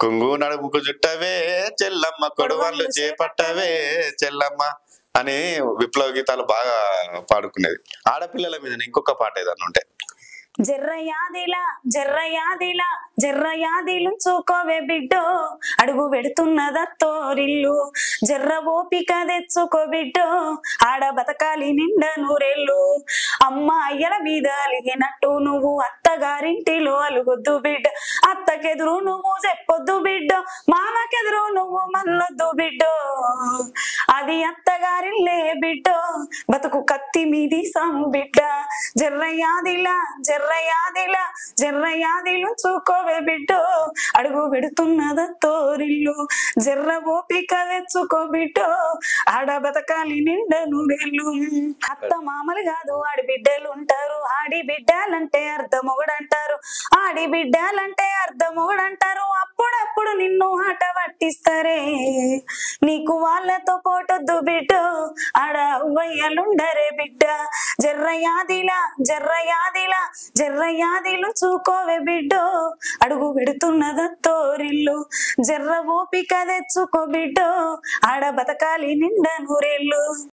కొంగు నడుముకు జుట్టవే చెల్లమ్మ, కొడువళ్ళు చేపట్టవే చెల్లమ్మ అని విప్లవ గీతాలు బాగా పాడుకునేది. ఆడపిల్లల మీద ఇంకొక పాట ఏదన్నా ఉంటే, జర్రయాదిలా జర్రయాదిలా జర్రయాదిలు చూకోవే బిడ్డో, అడుగు పెడుతున్నద తోరిల్లు, జర్ర ఓపిక తెచ్చుకో బిడ్డో, ఆడ బతకాలి నిండా నూరెళ్ళు. అమ్మ అయ్యల మీద అలిగినట్టు నువ్వు అత్తగారింటిలో అలుగొద్దు బిడ్డ, అత్తకెదురు నువ్వు చెప్పొద్దు బిడ్డో, మామకెదురు నువ్వు మల్లొద్దు బిడ్డో, అది అత్తగారిల్లే బిడ్డో, బతుకు కత్తి మీది సాము బిడ్డ. జర్రయాదిలా జర్రయాదిలా జర్రయాదిలు చూకోవే బిడ్డో, అడుగు పెడుతున్నద తోరిల్లు, జర్ర ఓపిక తెచ్చుకో బిడ్డో, ఆడ బతకాలి నిండా నూరెళ్ళు. అత్త మామలు కాదు ఆడి బిడ్డలు ఉంటారు, ఆడి బిడ్డలంటే అర్ధమొగడంటారు, ఆడి బిడ్డలంటే అర్ధమొగడంటారు, అప్పుడప్పుడు నిన్ను ఆట పట్టిస్తారే, నీకు వాళ్ళతో పోటొద్దు బిడ్డో, ఆడ అవ్వయ్యలుండరే బిడ్డ. జర్రయాదిలా జర్రయాదిలా జర్రయాదిలు చూకోవే బిడ్డో, అడుగు పెడుతున్నద తోరిల్లు, జర్ర ఓపిక తెచ్చుకో బిడ్డో, ఆడ బతకాలి నిండా నూరెళ్ళు.